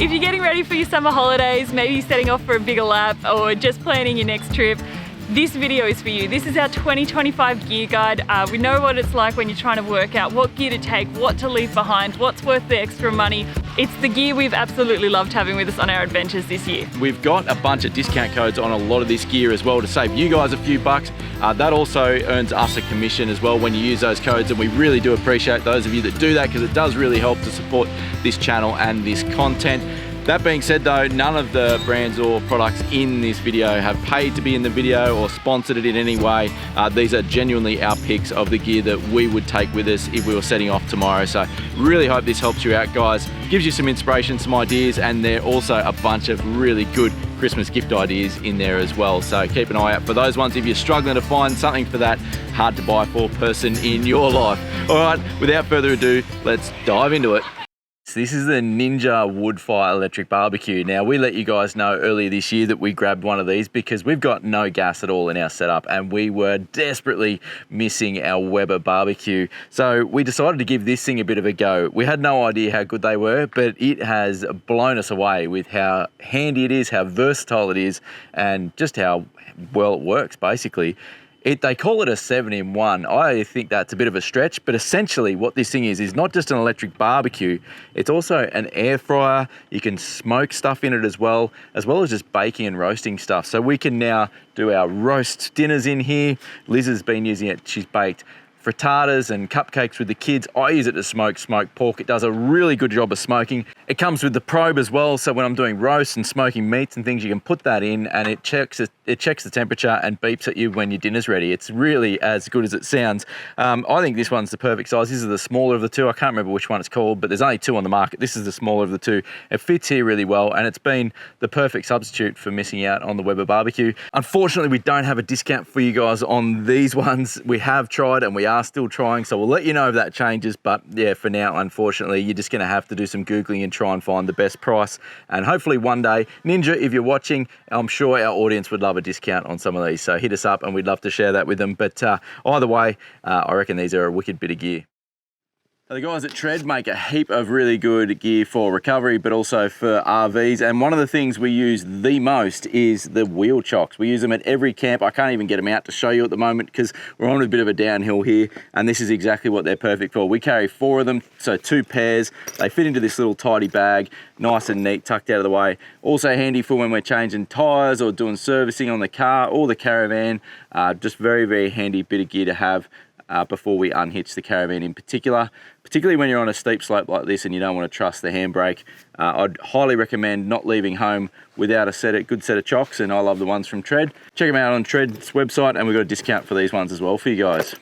If you're getting ready for your summer holidays, maybe you're setting off for a bigger lap or just planning your next trip, this video is for you. This is our 2025 gear guide. We know what it's like when you're trying to work out what gear to take, what to leave behind, what's worth the extra money. It's the gear we've absolutely loved having with us on our adventures this year. We've got a bunch of discount codes on a lot of this gear as well to save you guys a few bucks. That also earns us a commission as well when you use those codes, and we really do appreciate those of you that do that because it does really help to support this channel and this content. That being said though, none of the brands or products in this video have paid to be in the video or sponsored it in any way. These are genuinely our picks of the gear that we would take with us if we were setting off tomorrow. So really hope this helps you out, guys. Gives you some inspiration, some ideas, and there are also a bunch of really good Christmas gift ideas in there as well. So keep an eye out for those ones if you're struggling to find something for that hard to buy for person in your life. All right, without further ado, let's dive into it. So this is the Ninja Woodfire electric barbecue. Now, we let you guys know earlier this year that we grabbed one of these because we've got no gas at all in our setup and we were desperately missing our Weber barbecue. So we decided to give this thing a bit of a go. We had no idea how good they were, but it has blown us away with how handy it is, how versatile it is, and just how well it works, basically. They call it a 7-in-1. I think that's a bit of a stretch, but essentially what this thing is not just an electric barbecue, it's also an air fryer. You can smoke stuff in it as well as just baking and roasting stuff. So we can now do our roast dinners in here. Liz has been using it. She's baked frittatas and cupcakes with the kids. I use it to smoke smoked pork. It does a really good job of smoking. It comes with the probe as well, so when I'm doing roasts and smoking meats and things, you can put that in and it checks the temperature and beeps at you when your dinner's ready. It's really as good as it sounds. I think this one's the perfect size. This is the smaller of the two. I can't remember which one it's called, but there's only two on the market. This is the smaller of the two. It fits here really well, and it's been the perfect substitute for missing out on the Weber barbecue. Unfortunately, we don't have a discount for you guys on these ones. We have tried and we are still trying, so we'll let you know if that changes, but yeah, for now, unfortunately, you're just going to have to do some Googling and try and find the best price. And hopefully one day, Ninja, if you're watching, I'm sure our audience would love a discount on some of these, so hit us up and we'd love to share that with them. But either way, I reckon these are a wicked bit of gear. The guys at Tread make a heap of really good gear for recovery, but also for RVs. And one of the things we use the most is the wheel chocks. We use them at every camp. I can't even get them out to show you at the moment because we're on a bit of a downhill here. And this is exactly what they're perfect for. We carry 4 of them, so 2 pairs. They fit into this little tidy bag, nice and neat, tucked out of the way. Also handy for when we're changing tires or doing servicing on the car or the caravan. Just very, very handy bit of gear to have before we unhitch the caravan in particularly when you're on a steep slope like this and you don't want to trust the handbrake. I'd highly recommend not leaving home without a good set of chocks, and I love the ones from Tread. Check them out on Tread's website, and we've got a discount for these ones as well for you guys.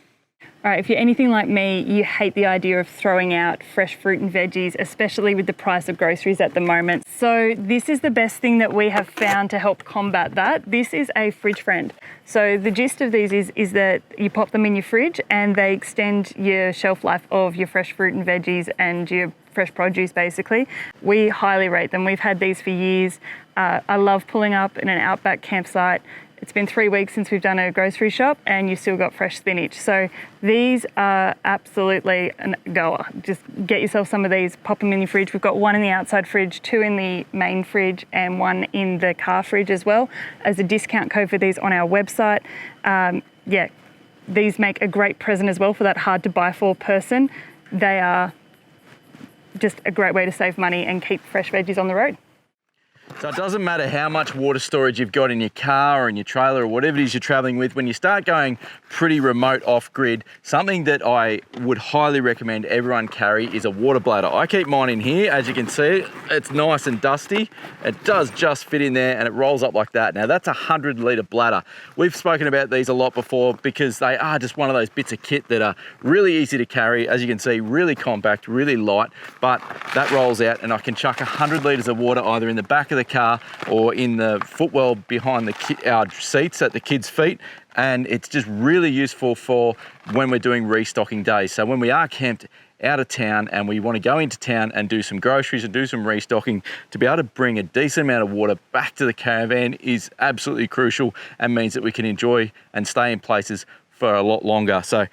All right, if you're anything like me, you hate the idea of throwing out fresh fruit and veggies, especially with the price of groceries at the moment. So this is the best thing that we have found to help combat that. This is a fridge friend. So the gist of these is that you pop them in your fridge and they extend your shelf life of your fresh fruit and veggies and your fresh produce, basically. We highly rate them. We've had these for years. I love pulling up in an outback campsite. It's been 3 weeks since we've done a grocery shop and you've still got fresh spinach. So these are absolutely a goer. Just get yourself some of these, pop them in your fridge. We've got 1 in the outside fridge, 2 in the main fridge, and 1 in the car fridge as well. As a discount code for these on our website. Yeah, these make a great present as well for that hard to buy for person. They are just a great way to save money and keep fresh veggies on the road. So it doesn't matter how much water storage you've got in your car or in your trailer or whatever it is you're traveling with, when you start going pretty remote off-grid, something that I would highly recommend everyone carry is a water bladder. I keep mine in here, as you can see. It's nice and dusty. It does just fit in there and it rolls up like that. Now that's a 100-litre bladder. We've spoken about these a lot before because they are just one of those bits of kit that are really easy to carry. As you can see, really compact, really light, but that rolls out and I can chuck 100 litres of water either in the back of the car or in the footwell behind our seats at the kids' feet, and it's just really useful for when we're doing restocking days. So when we are camped out of town and we want to go into town and do some groceries and do some restocking, to be able to bring a decent amount of water back to the caravan is absolutely crucial and means that we can enjoy and stay in places for a lot longer. So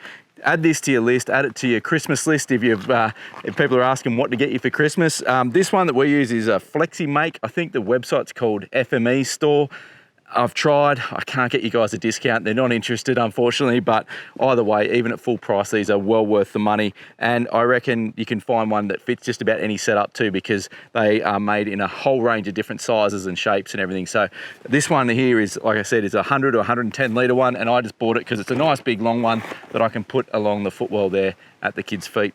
Add this to your list, add it to your Christmas list if people are asking what to get you for Christmas. This one that we use is a Fleximake. I think the website's called FME Store. I've tried, I can't get you guys a discount. They're not interested, unfortunately, but either way, even at full price, these are well worth the money. And I reckon you can find one that fits just about any setup too, because they are made in a whole range of different sizes and shapes and everything. So this one here is, like I said, is a 100 or 110 litre one, and I just bought it because it's a nice big long one that I can put along the footwell there at the kids' feet.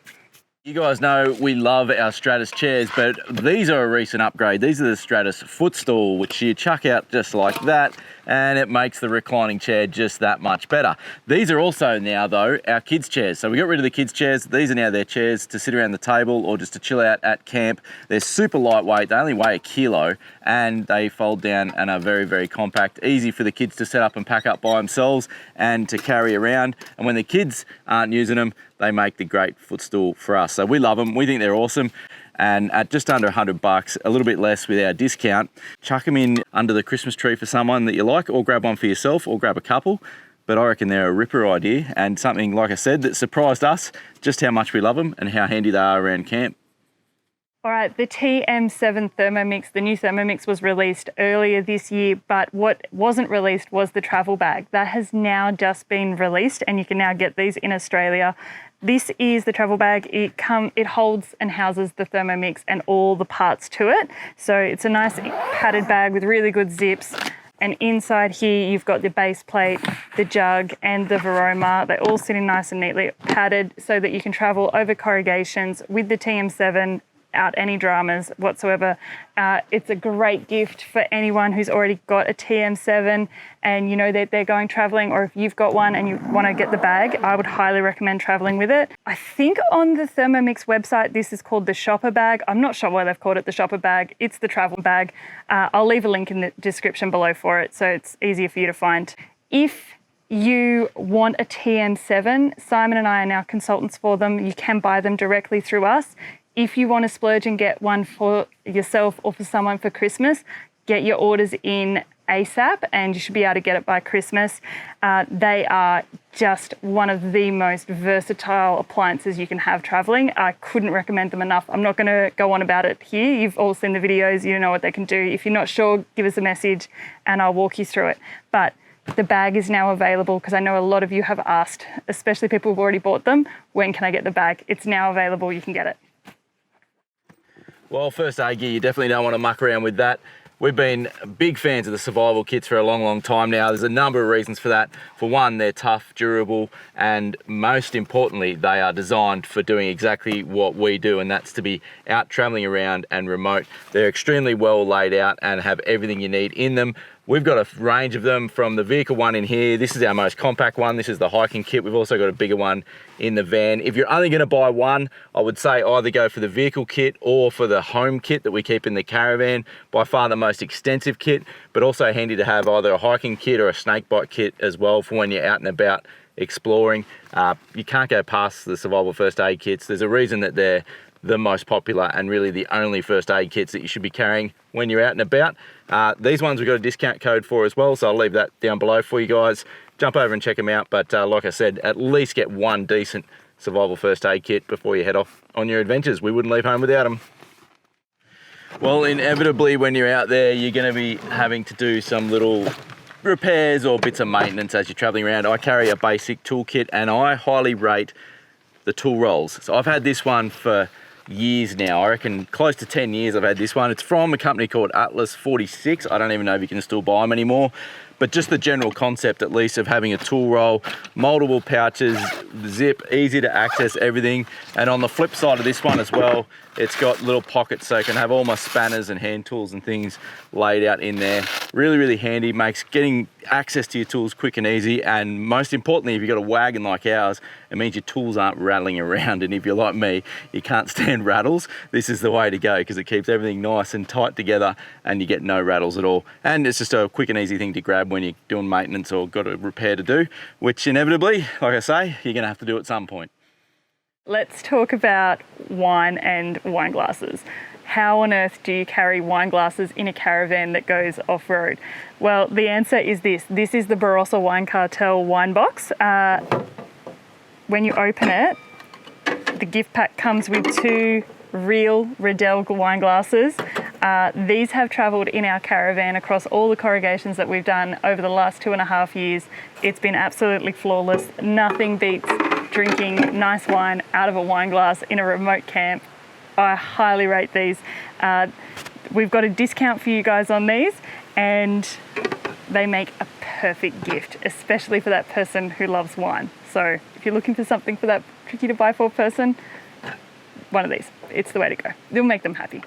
You guys know we love our Stratus chairs, but these are a recent upgrade. These are the Stratus footstool, which you chuck out just like that, and it makes the reclining chair just that much better. These are also now, though, our kids' chairs. So we got rid of the kids' chairs. These are now their chairs to sit around the table or just to chill out at camp. They're super lightweight. They only weigh a kilo, and they fold down and are very, very compact. Easy for the kids to set up and pack up by themselves and to carry around. And when the kids aren't using them, they make the great footstool for us. So we love them. We think they're awesome. And at just under $100, a little bit less with our discount, chuck them in under the Christmas tree for someone that you like, or grab one for yourself, or grab a couple. But I reckon they're a ripper idea, and something, like I said, that surprised us just how much we love them and how handy they are around camp. All right, the TM7 Thermomix, the new Thermomix was released earlier this year, but what wasn't released was the travel bag. That has now just been released, and you can now get these in Australia. This is the travel bag. It holds and houses the Thermomix and all the parts to it. So it's a nice padded bag with really good zips. And inside here, you've got the base plate, the jug, and the Varoma. They're all sitting nice and neatly padded so that you can travel over corrugations with the TM7 out any dramas whatsoever. It's a great gift for anyone who's already got a TM7 and you know that they're going traveling, or if you've got one and you want to get the bag, I would highly recommend traveling with it. I think on the Thermomix website, this is called the shopper bag. I'm not sure why they've called it the shopper bag. It's the travel bag. I'll leave a link in the description below for it, so it's easier for you to find. If you want a TM7, Simon and I are now consultants for them. You can buy them directly through us. If you want to splurge and get one for yourself or for someone for Christmas, get your orders in ASAP and you should be able to get it by Christmas. They are just one of the most versatile appliances you can have traveling. I couldn't recommend them enough. I'm not going to go on about it here. You've all seen the videos, you know what they can do. If you're not sure, give us a message and I'll walk you through it. But the bag is now available because I know a lot of you have asked, especially people who've already bought them, when can I get the bag? It's now available, you can get it. Well, first aid gear, you definitely don't want to muck around with that. We've been big fans of the survival kits for a long, long time now. There's a number of reasons for that. For one, they're tough, durable, and most importantly, they are designed for doing exactly what we do, and that's to be out traveling around and remote. They're extremely well laid out and have everything you need in them. We've got a range of them from the vehicle one in here. This is our most compact one. This is the hiking kit. We've also got a bigger one in the van. If you're only going to buy one, I would say either go for the vehicle kit or for the home kit that we keep in the caravan. By far the most extensive kit, but also handy to have either a hiking kit or a snakebite kit as well for when you're out and about exploring. You can't go past the survival first aid kits. There's a reason that they're the most popular and really the only first aid kits that you should be carrying when you're out and about. These ones we've got a discount code for as well, so I'll leave that down below for you guys. Jump over and check them out, but like I said, at least get one decent survival first aid kit before you head off on your adventures. We wouldn't leave home without them. Well, inevitably when you're out there, you're going to be having to do some little repairs or bits of maintenance as you're traveling around. I carry a basic toolkit and I highly rate the ToolRolls. So I've had this one for years now. I reckon close to 10 years I've had this one. It's from a company called Atlas 46. I don't even know if you can still buy them anymore, but just the general concept at least of having a tool roll, multiple pouches, zip, easy to access everything. And on the flip side of this one as well, it's got little pockets so I can have all my spanners and hand tools and things laid out in there. Really, really handy, makes getting access to your tools quick and easy. And most importantly, if you've got a wagon like ours, it means your tools aren't rattling around. And if you're like me, you can't stand rattles, this is the way to go because it keeps everything nice and tight together and you get no rattles at all. And it's just a quick and easy thing to grab when you're doing maintenance or got a repair to do, which inevitably, like I say, you're gonna have to do at some point. Let's talk about wine and wine glasses. How on earth do you carry wine glasses in a caravan that goes off-road? Well, the answer is this. This is the Barossa Wine Cartel wine box. when you open it, the gift pack comes with 2 real Riedel wine glasses. These have travelled in our caravan across all the corrugations that we've done over the last 2.5 years. It's been absolutely flawless. Nothing beats drinking nice wine out of a wine glass in a remote camp. I highly rate these. We've got a discount for you guys on these, and they make a perfect gift, especially for that person who loves wine. So if you're looking for something for that tricky to buy for person, one of these, it's the way to go. It'll make them happy.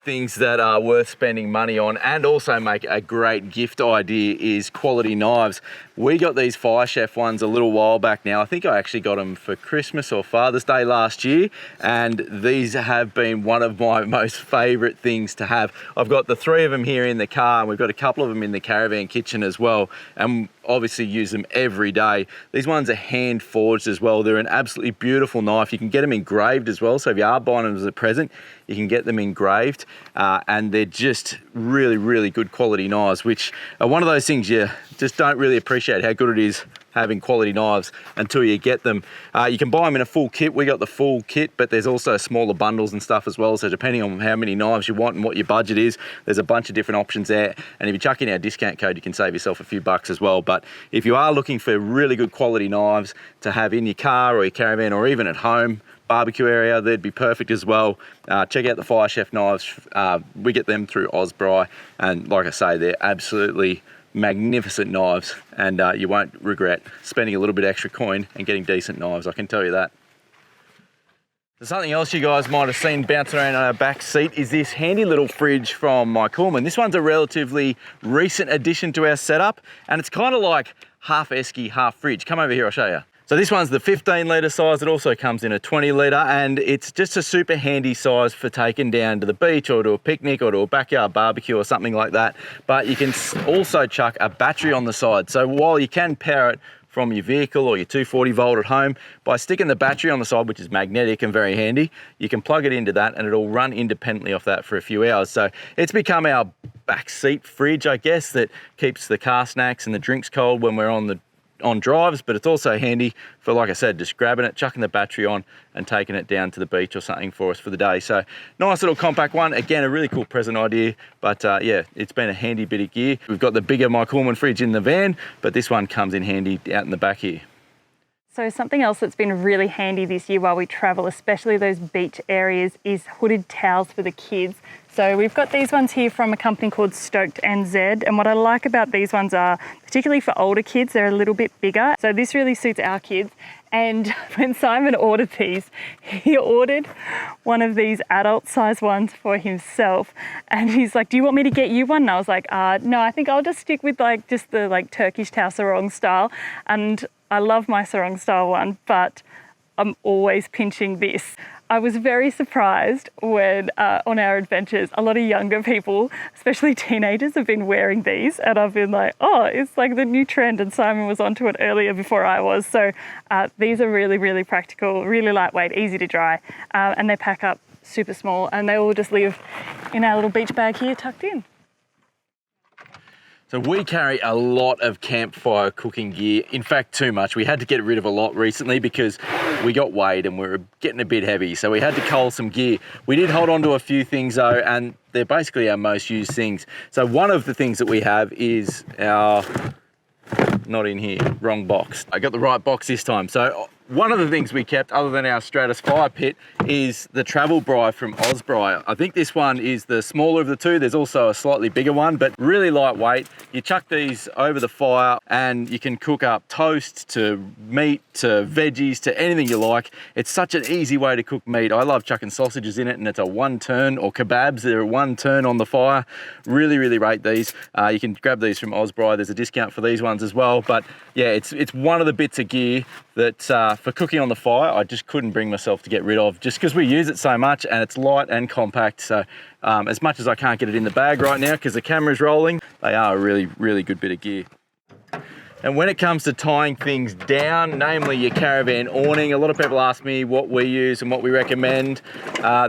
Things that are worth spending money on and also make a great gift idea is quality knives. We got these Fire Chef ones a little while back now. I think I actually got them for Christmas or Father's Day last year, and these have been one of my most favorite things to have. I've got the 3 of them here in the car, and we've got a couple of them in the caravan kitchen as well, and obviously use them every day. These ones are hand forged as well. They're an absolutely beautiful knife. You can get them engraved as well, so if you are buying them as a present, you can get them engraved, and they're just really, really good quality knives, which are one of those things you just don't really appreciate how good it is having quality knives until you get them. You can buy them in a full kit. We got the full kit, but there's also smaller bundles and stuff as well. So depending on how many knives you want and what your budget is, there's a bunch of different options there. And if you chuck in our discount code, you can save yourself a few bucks as well. But if you are looking for really good quality knives to have in your car or your caravan or even at home, barbecue area, they'd be perfect as well. Check out the Fire Chef knives. We get them through BBQs, and like I say, they're absolutely magnificent knives, and you won't regret spending a little bit extra coin and getting decent knives, I can tell you that. So something else you guys might have seen bouncing around on our back seat is this handy little fridge from MyCoolman. This one's a relatively recent addition to our setup, and it's kind of like half esky, half fridge. Come over here, I'll show you. So this one's the 15 litre size. It also comes in a 20 litre, and it's just a super handy size for taking down to the beach or to a picnic or to a backyard barbecue or something like that. But you can also chuck a battery on the side. So while you can power it from your vehicle or your 240 volt at home, by sticking the battery on the side, which is magnetic and very handy, you can plug it into that and it'll run independently off that for a few hours. So it's become our backseat fridge, I guess, that keeps the car snacks and the drinks cold when we're on drives, but it's also handy for, like I said, just grabbing it, chucking the battery on and taking it down to the beach or something for us for the day. So nice little compact one. Again, a really cool present idea, but yeah, it's been a handy bit of gear. We've got the bigger MyCoolman fridge in the van, but this one comes in handy out in the back here. So something else that's been really handy this year while we travel, especially those beach areas, is hooded towels for the kids. So we've got these ones here from a company called Stoked NZ, and what I like about these ones are, particularly for older kids, they're a little bit bigger. So this really suits our kids. And when Simon ordered these, he ordered one of these adult size ones for himself. And he's like, do you want me to get you one? And I was like, no, I think I'll just stick with just the Turkish towel sarong style. And I love my sarong style one, but I'm always pinching this. I was very surprised when on our adventures, a lot of younger people, especially teenagers, have been wearing these, and I've been like, oh, it's like the new trend, and Simon was onto it earlier before I was. So these are really, really practical, really lightweight, easy to dry, and they pack up super small, and they all just live in our little beach bag here tucked in. So we carry a lot of campfire cooking gear. In fact, too much. We had to get rid of a lot recently because we got weighed and we were getting a bit heavy. So we had to cull some gear. We did hold on to a few things though, and they're basically our most used things. So one of the things that we have is our, not in here, wrong box. I got the right box this time. So one of the things we kept, other than our Stratus fire pit, is the travel braai from BBQs. I think this one is the smaller of the two. There's also a slightly bigger one, but really lightweight. You chuck these over the fire and you can cook up toast to meat to veggies to anything you like. It's such an easy way to cook meat. I love chucking sausages in it, and it's a one turn, or kebabs, they're a one turn on the fire. Really, really rate these. You can grab these from BBQs. There's a discount for these ones as well. But yeah, it's one of the bits of gear that for cooking on the fire, I just couldn't bring myself to get rid of, just because we use it so much and it's light and compact. So as much as I can't get it in the bag right now because the camera's rolling, they are a really, really good bit of gear. And when it comes to tying things down, namely your caravan awning, a lot of people ask me what we use and what we recommend.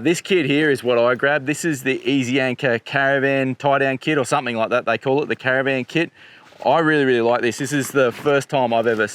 This kit here is what I grabbed. This is the Easy Anchor Caravan Tie Down Kit, or something like that they call it, the Caravan Kit. I really like this. This is the first time I've ever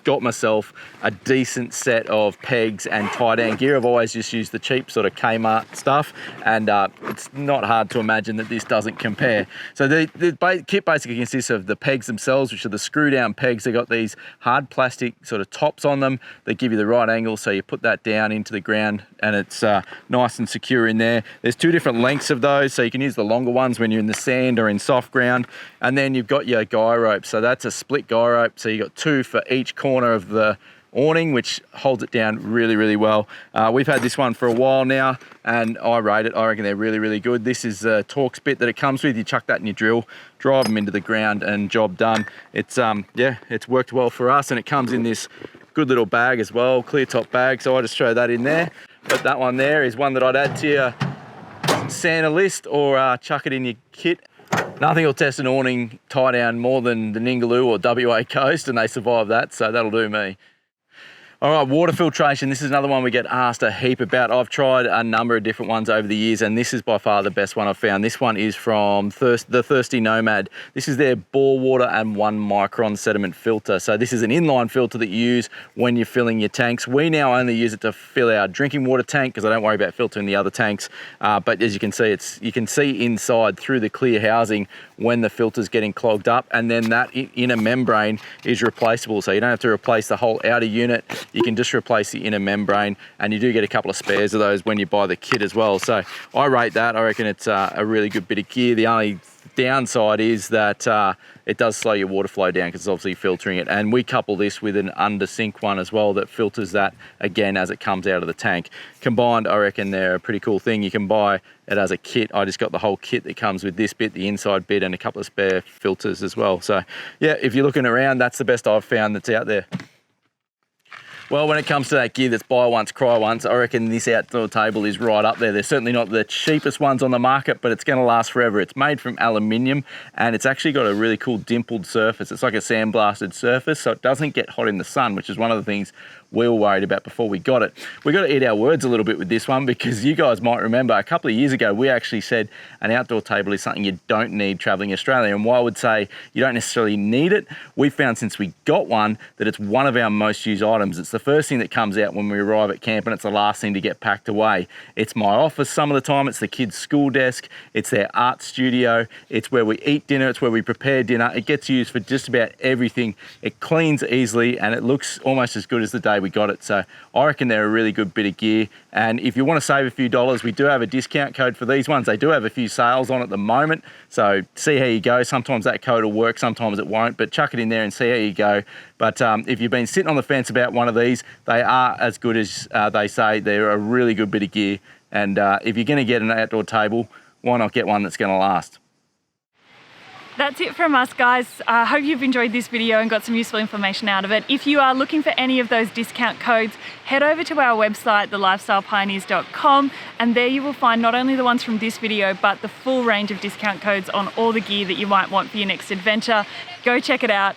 got myself a decent set of pegs and tie down gear. I've always just used the cheap sort of Kmart stuff, and it's not hard to imagine that this doesn't compare. So the kit basically consists of the pegs themselves, which are the screw down pegs. They've got these hard plastic sort of tops on them that give you the right angle, so you put that down into the ground and it's nice and secure in there. There's two different lengths of those, so you can use the longer ones when you're in the sand or in soft ground. And then you've got your guy rope, so that's a split guy rope, so you've got two for each corner of the awning, which holds it down really well. We've had this one for a while now, and I rate it. I reckon they're really good. This is a Torx bit that it comes with. You chuck that in your drill, drive them into the ground, and job done. It's yeah, it's worked well for us, and it comes in this good little bag as well, clear top bag, so I just throw that in there. But that one there is one that I'd add to your Santa list, or chuck it in your kit. Nothing will test an awning tie down more than the Ningaloo or WA coast, and they survive that, so that'll do me. All right, water filtration. This is another one we get asked a heap about. I've tried a number of different ones over the years, and this is by far the best one I've found. This one is from the Thirsty Nomad. This is their bore water and 1 micron sediment filter. So this is an inline filter that you use when you're filling your tanks. We now only use it to fill our drinking water tank because I don't worry about filtering the other tanks. But as you can see, you can see inside through the clear housing when the filter's getting clogged up, and then that inner membrane is replaceable. So you don't have to replace the whole outer unit. You can just replace the inner membrane, and you do get a couple of spares of those when you buy the kit as well. So I rate that. I reckon it's a really good bit of gear. The only downside is that it does slow your water flow down because it's obviously filtering it. And we couple this with an under sink one as well that filters that again as it comes out of the tank. Combined, I reckon they're a pretty cool thing. You can buy it as a kit. I just got the whole kit that comes with this bit, the inside bit, and a couple of spare filters as well. So yeah, if you're looking around, that's the best I've found that's out there. Well, when it comes to that gear that's buy once, cry once, I reckon this outdoor table is right up there. They're certainly not the cheapest ones on the market, but it's going to last forever. It's made from aluminium, and it's actually got a really cool dimpled surface. It's like a sandblasted surface, so it doesn't get hot in the sun, which is one of the things we were worried about before we got it. We got to eat our words a little bit with this one, because you guys might remember a couple of years ago, we actually said an outdoor table is something you don't need traveling Australia. And while I would say you don't necessarily need it, we found since we got one that it's one of our most used items. It's the first thing that comes out when we arrive at camp, and it's the last thing to get packed away. It's my office some of the time, it's the kids' school desk, it's their art studio, it's where we eat dinner, it's where we prepare dinner. It gets used for just about everything. It cleans easily, and it looks almost as good as the day we got it. So I reckon they're a really good bit of gear. And if you want to save a few dollars, we do have a discount code for these ones. They do have a few sales on at the moment, so see how you go. Sometimes that code will work, sometimes it won't, but chuck it in there and see how you go. But if you've been sitting on the fence about one of these, they are as good as they say. They're a really good bit of gear, and if you're going to get an outdoor table, why not get one that's going to last? That's it from us, guys. I hope you've enjoyed this video and got some useful information out of it. If you are looking for any of those discount codes, head over to our website, thelifestylepioneers.com, and there you will find not only the ones from this video, but the full range of discount codes on all the gear that you might want for your next adventure. Go check it out.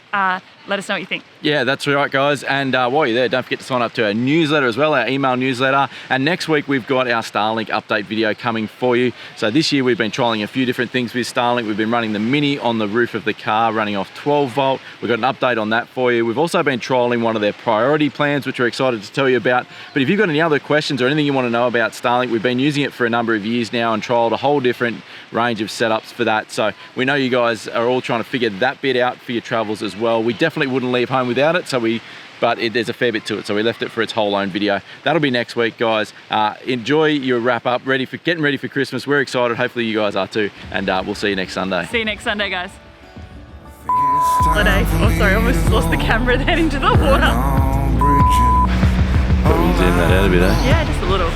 Let us know what you think. Yeah, that's right, guys. And while you're there, don't forget to sign up to our newsletter as well, our email newsletter. And next week, we've got our Starlink update video coming for you. So this year, we've been trialing a few different things with Starlink. We've been running the Mini on the roof of the car, running off 12 volt. We've got an update on that for you. We've also been trialing one of their priority plans, which we're excited to tell you about. But if you've got any other questions or anything you want to know about Starlink, we've been using it for a number of years now and trialed a whole different range of setups for that. So we know you guys are all trying to figure that bit out for your travels as well. We definitely wouldn't leave home without it, but there's a fair bit to it, so we left it for its whole own video. That'll be next week, guys. Enjoy your wrap up, getting ready for Christmas. We're excited, hopefully you guys are too, and we'll see you next Sunday. See you next Sunday, guys. Holiday. Oh, sorry, I almost lost the camera then into the water. Probably zoom that out a bit, eh? Yeah, just a little.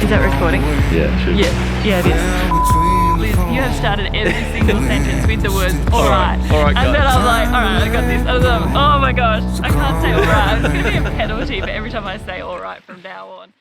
Is that recording? Yeah, it should. Yeah, it is. Liz, you have started every single sentence with the words alright. Alright, and then I'm like, alright, I got this. I was like, oh my gosh, I can't say alright. It's going to be a penalty for every time I say alright from now on.